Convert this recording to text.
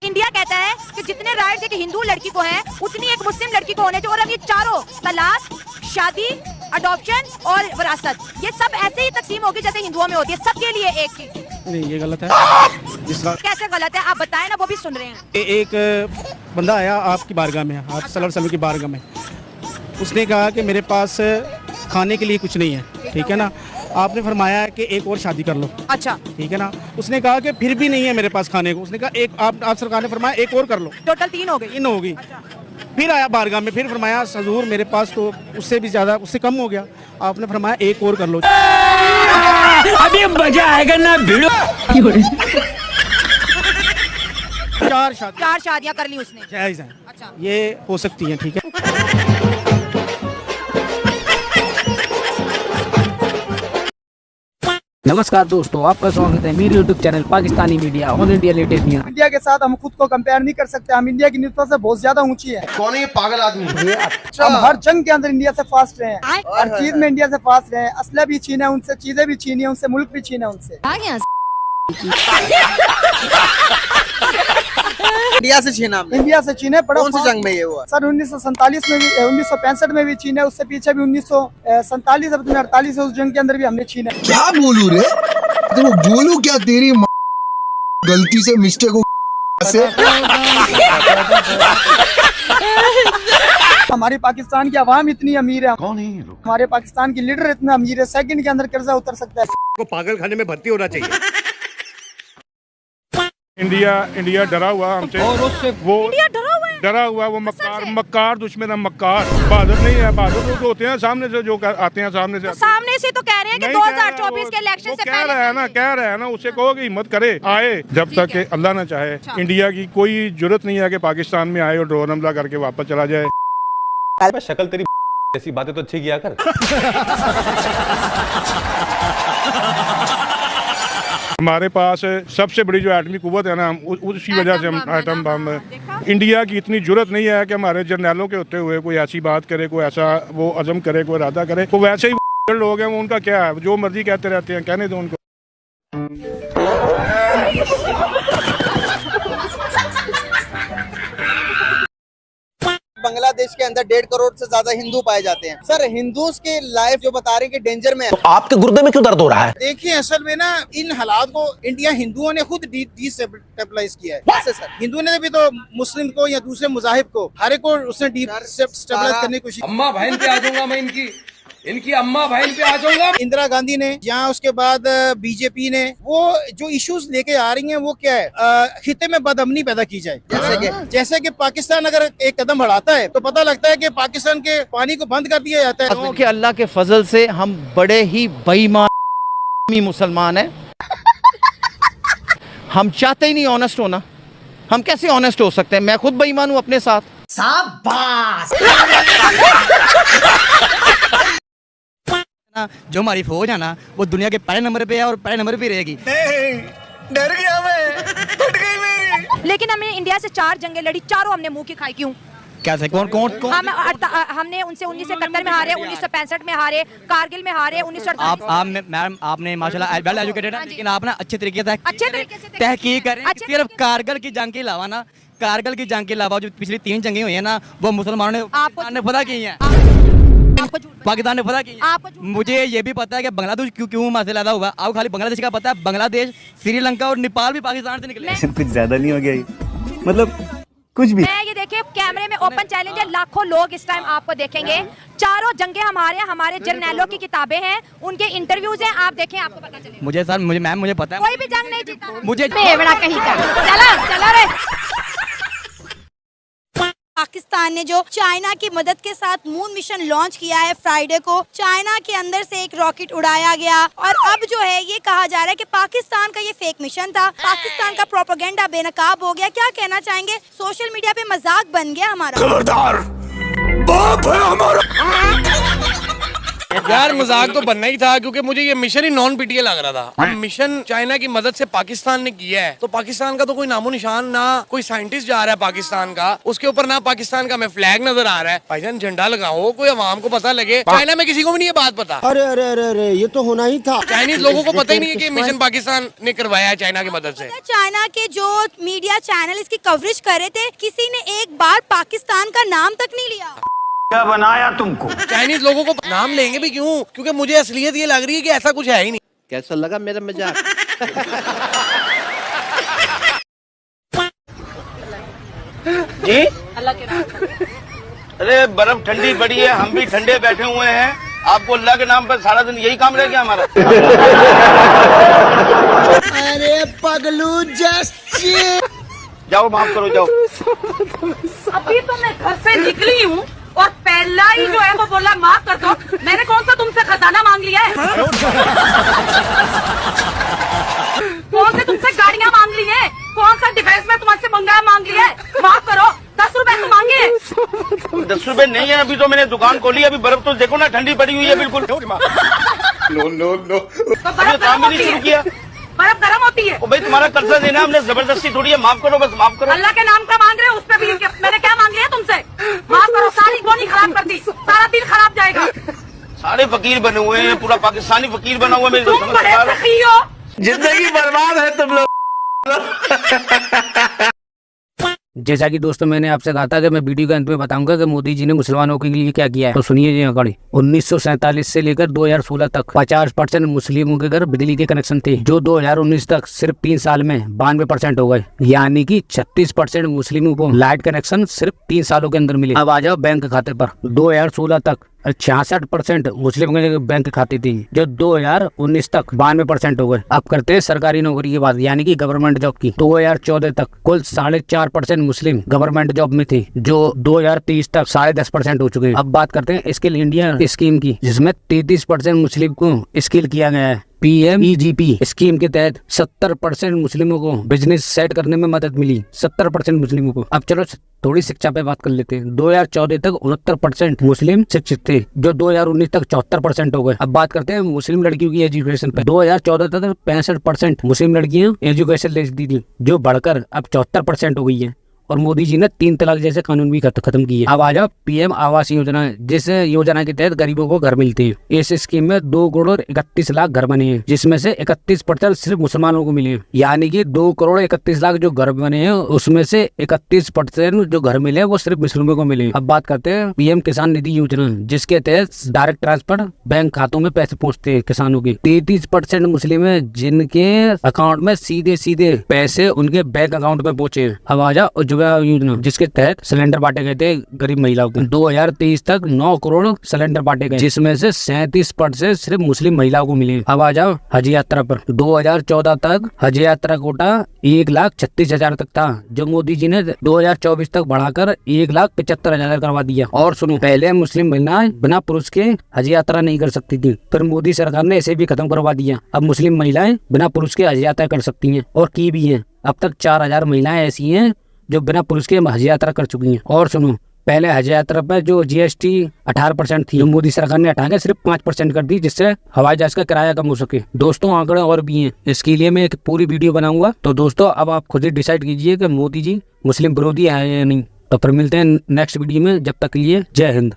India कहता है कि जितने राइट्स एक हिंदू लड़की को हैं, उतनी एक मुस्लिम लड़की को होने चाहिए। और अब ये चारों तलाक, शादी, अडॉप्शन और विरासत, ये सब ऐसे ही तकसीम होगी जैसे हिंदुओं में होती है, सबके लिए एक चीज। नहीं, ये गलत है। कैसे गलत है आप बताएं ना, वो भी सुन रहे हैं। एक बंदा आया आपकी बारगाह में, आप सल्लल्लाहु अलैहि वसल्लम की बारगाह में, उसने कहा कि मेरे पास खाने के लिए कुछ नहीं है, ठीक है ना। आपने फरमाया कि एक और शादी कर लो, अच्छा ठीक है ना। उसने कहा कि फिर भी नहीं है मेरे पास खाने को। उसने कहा एक आप सरकार ने फरमाया एक और कर लो, टोटल 3 हो गई। 3 होगी। फिर आया बारगाह में, फिर फरमाया हजूर मेरे पास तो उससे भी ज़्यादा, उससे कम हो गया। आपने फरमाया एक और कर लो। अभी मजा आएगा ना भिड़ो। 4 शादियां कर ली उसने, जायज़ है। अच्छा। ये हो सकती हैं, ठीक है। नमस्कार दोस्तों, आपका स्वागत है मेरे YouTube channel Pakistani media all India latest news. India के साथ हम खुद को कंपेयर नहीं कर सकते। हम इंडिया की न्यूज़ से बहुत ज्यादा ऊंची है। कौन है ये पागल आदमी? हम हर जंग के अंदर इंडिया से फास्ट रहे हैं, हर चीज में इंडिया से फास्ट रहे हैं। असला भी छीने उनसे, चीजें भी छीनी उनसे, मुल्क भी छीने उनसे। इंडिया से छीना हमने। इंडिया से छीने पड़ा। कौन सी जंग में ये हुआ? सर 1947 में भी, 1965 में भी छीने, उससे पीछे भी 1947 48 उस जंग के अंदर भी हमने छीने। क्या बोलूं रे, तो बोलूं क्या तेरी गलती से मिस्टेक हो से। हमारी पाकिस्तान की आवाम इतनी अमीर है। कौन है ये लोग? हमारे पाकिस्तान की लीडर इतना अमीर है, सेकंड के अंदर कर्जा उतर सकता है। को पागल खाने में भर्ती होना चाहिए। इंडिया डरा हुआ हमसे, और उससे वो डरा हुआ है। वो मक्कार दुश्मन है, मक्कार। बहादुर नहीं है, बहादुर लोग होते हैं सामने से, जो आते हैं सामने से। सामने से तो कह रहे हैं कि 2024 के इलेक्शन से कह रहा है ना, उससे कहो कि हिम्मत करे, आए। जब तक कि अल्लाह ना चाहे, इंडिया की कोई जरूरत नहीं है कि पाकिस्तान में आए और ड्रोन हमला करके वापस चला जाए। शक्ल तेरी ऐसी बातें तो अच्छी किया कर। हमारे पास सबसे बड़ी जो एटमी कुव्वत है ना, उसी वजह से हम एटम बम। इंडिया की इतनी जरूरत नहीं है कि हमारे जर्नैलों के होते हुए कोई ऐसी बात करे, कोई ऐसा वो अज़म करे, कोई इरादा करे। तो वैसे ही लोग हैं, वो उनका क्या है, जो मर्जी कहते रहते हैं, कहने दो उनको। बांग्लादेश के अंदर 1.5 करोड़ से ज्यादा हिंदू पाए जाते हैं। सर हिंदूज के लाइफ जो बता रहे हैं कि डेंजर में है। तो आपके गुर्दे में क्यों दर्द हो रहा है? देखिए असल में ना, इन हालात को इंडिया हिंदुओं ने खुद डिस्टेबलाइज किया है। कैसे सर? हिंदू ने भी तो मुस्लिम को या दूसरे मुजाहिब को, हर एक को उसने डिस्टेबलाइज करने की कोशिश। अम्मा बहन पे आ जाऊंगा मैं, इनकी अम्मा बहन पे आ जाऊंगा। इंदिरा गांधी ने, यहाँ उसके बाद बीजेपी ने, वो जो इश्यूज लेके आ रही हैं वो क्या है, खिते में बदअमनी पैदा की जाए। जैसे कि पाकिस्तान अगर एक कदम बढ़ाता है तो पता लगता है कि पाकिस्तान के पानी को बंद कर दिया जाता है। क्योंकि अल्लाह के फजल से हम बड़े ही बेईमान मुसलमान हैं। हम चाहते ही नहीं ऑनेस्ट होना। हम कैसे ऑनेस्ट हो सकते हैं? मैं खुद बेईमान हूँ अपने साथ। जो हमारी फौज है ना, वो दुनिया के पहले नंबर पे है और पहले नंबर पे रहेगी। डर गया मैं, फट गई मेरी। लेकिन हमने इंडिया से 4 जंगें लड़ी, चारों हमने मुंह की खाई। क्यों? कैसे? कौन कौन कौन? हमने उनसे 1971 में हारे, 1965 में हारे, कारगिल में हारे, 1948। मैम आपने माशाल्लाह वेल एजुकेटेड है, लेकिन आप ना अच्छे तरीके से से तहकीक करें। सिर्फ कारगिल की जंग के अलावा ना, कारगिल की जंग के अलावा जो पिछली 3 जंगें हुई है ना, वो मुसलमानों ने पता की है, पाकिस्तान ने पता की। मुझे ये भी पता है कि बांग्लादेश क्यों मसला पैदा हुआ। आपको खाली बांग्लादेश का पता है? बांग्लादेश, श्रीलंका और नेपाल भी पाकिस्तान से निकले। कुछ ज्यादा नहीं हो गया, मतलब कुछ भी। मैं ये देखिए कैमरे में ओपन चैलेंज है, लाखों लोग इस टाइम आपको देखेंगे। चारों जंगे हमारे जर्नैलों की किताबें हैं, उनके इंटरव्यूज हैं, आप देखें, आपको पता चलेगा। मुझे सर, मैम मुझे पता है, कोई भी जंग नहीं जीता मुझे बड़ा कहीं का। चला रे। पाकिस्तान ने जो चाइना की मदद के साथ मून मिशन लॉन्च किया है फ्राइडे को, चाइना के अंदर से एक रॉकेट उड़ाया गया और अब जो है ये कहा जा रहा है कि पाकिस्तान का ये फेक मिशन था, पाकिस्तान का प्रोपेगेंडा बेनकाब हो गया। क्या कहना चाहेंगे? सोशल मीडिया पे मजाक बन गया हमारा। खबरदार, बाप है हमारा। यार मजाक तो बनना ही था, क्योंकि मुझे ये मिशन ही नॉन पीटीए लग रहा था। अब मिशन चाइना की मदद से पाकिस्तान ने किया है, तो पाकिस्तान का तो कोई नामो निशान, ना कोई साइंटिस्ट जा रहा है पाकिस्तान का, उसके ऊपर ना पाकिस्तान का हमें फ्लैग नजर आ रहा है। भाईजान झंडा लगाओ, कोई आवाम को पता लगे। चाइना में किसी को भी नहीं ये बात पता। अरे अरे अरे अरे ये तो होना ही था। चाइनीज लोगों को पता ही नहीं है कि मिशन पाकिस्तान ने करवाया है चाइना की मदद से। चाइना के जो मीडिया चैनल इसकी कवरेज कर रहे थे, किसी ने एक बार पाकिस्तान का नाम तक नहीं लिया। क्या बनाया तुमको? चाइनीज लोगों को नाम लेंगे भी क्यों? क्योंकि मुझे असलियत ये लग रही है कि ऐसा कुछ है ही नहीं। कैसा लगा मेरा मजाक? जी अरे बर्फ ठंडी पड़ी है, हम भी ठंडे बैठे हुए हैं। आपको अल्लाह के नाम पर सारा दिन यही काम रह गया हमारा। अरे पगलू जस्ट जाओ माफ करो, जाओ। अभी तो मैं घर से निकली हूँ और पहला ही जो है वो बोला माफ कर दो। मैंने कौन सा तुमसे खजाना मांग लिया है? कौन से तुमसे गाड़ियाँ मांग ली है? कौन सा डिफेंस में तुमसे बंगाल मांग लिया है? माफ करो, 10 रुपए तो मांगे। 10 रुपए नहीं है, अभी तो मैंने दुकान खोली। अभी बर्फ तो देखो ना, ठंडी पड़ी हुई है बिल्कुल। नो तो बर्फ काम भी नहीं शुरू किया। बर्फ गर्म होती है। भाई तुम्हारा कर्जा देना हमने, जबरदस्ती थोड़ी है। माफ करो, बस माफ करो। अल्लाह के नाम का मांग रहे हो, उस पे भी मैंने क्या मांग लिया तुमसे? माफ करो, सारी गोली खराब कर दी, सारा दिन खराब जाएगा। सारे फकीर बने हुए हैं, पूरा पाकिस्तानी फकीर बना हुआ है। मेरी तुम बड़े सखी हो। जिंदगी बर्बाद है तुम लोग। जैसा कि दोस्तों मैंने आपसे कहा था कि मैं वीडियो के अंत में बताऊंगा कि मोदी जी ने मुसलमानों के लिए क्या किया है, तो सुनिए जी आंकड़े। 1947 से लेकर 2016 तक 50% मुस्लिमों के घर बिजली के कनेक्शन थे, जो 2019 तक सिर्फ 3 साल में 92% हो गए। यानी कि 36% मुस्लिमों को लाइट कनेक्शन सिर्फ 3 सालों के अंदर मिले। अब आ जाओ बैंक खाते पर। 2016 तक 66% मुस्लिम के बैंक खाते थी, जो 2019 तक 92% हो गए। अब करते हैं सरकारी नौकरी की बात, यानी कि गवर्नमेंट जॉब की। 2014 तक कुल 4.5% मुस्लिम गवर्नमेंट जॉब में थे, जो 2030 तक 10.5% हो चुके हैं। अब बात करते हैं स्किल इंडिया स्कीम की, जिसमें 33% मुस्लिम को स्किल किया गया है। PMEGP स्कीम के तहत 70% मुस्लिमों को बिजनेस सेट करने में मदद मिली, 70% मुस्लिमों को। अब चलो थोड़ी शिक्षा पे बात कर लेते हैं। 2014 तक 69% मुस्लिम शिक्षित थे, जो 2019 तक 74% हो गए। अब बात करते हैं मुस्लिम लड़कियों की एजुकेशन पे। 2014 तक 65% मुस्लिम लड़कियां एजुकेशन लेती थी, जो बढ़कर अब 74% हो गई है। और मोदी जी ने 3 तलाक जैसे कानून भी खत्म किए। अब आ जाओ PM आवास योजना, जिस योजना के तहत गरीबों को घर मिलते हैं। इस स्कीम में 2 करोड़ 31 लाख घर बने हैं, जिसमें से 31% सिर्फ मुसलमानों को मिले। यानी कि 2 करोड़ 31 लाख जो घर बने हैं, उसमें से 31% जो घर मिले वो सिर्फ मुस्लिमों को मिले। अब बात करते हैं PM किसान निधि योजना, जिसके तहत डायरेक्ट ट्रांसफर बैंक खातों में पैसे पहुँचते हैं किसानों के। 33% मुस्लिम है जिनके अकाउंट में सीधे पैसे उनके बैंक अकाउंट में पहुंचे। अब आ जाओ योजना, जिसके तहत सिलेंडर बांटे गए थे गरीब महिलाओं को। 2023 तक 9 करोड़ सिलेंडर बांटे गए, जिसमें से 37% सिर्फ मुस्लिम महिलाओं को मिले। अब आ जाओ हज यात्रा पर। 2014 तक हज यात्रा कोटा 1,36,000 तक था, जो मोदी जी ने 2024 तक बढ़ाकर 1,75,000 करवा दिया। और सुनो, पहले मुस्लिम महिलाएं बिना पुरुष के हज यात्रा नहीं कर सकती थी, फिर मोदी सरकार ने इसे भी खत्म करवा दिया। अब मुस्लिम महिलाएं बिना पुरुष के हज यात्रा कर सकती हैं, और की भी है। अब तक 4,000 महिलाएं ऐसी हैं जो बिना पुरुष के हज यात्रा कर चुकी हैं। और सुनो, पहले हज यात्रा पर जो GST 18% थी, जो मोदी सरकार ने हटा के सिर्फ 5% कर दी, जिससे हवाई जहाज का किराया कम हो सके। दोस्तों आंकड़े और भी हैं, इसके लिए मैं एक पूरी वीडियो बनाऊंगा। तो दोस्तों अब आप खुद ही डिसाइड कीजिए कि मोदी जी मुस्लिम विरोधी है या नहीं। तो फिर मिलते हैं नेक्स्ट वीडियो में, जब तक के लिए जय हिंद।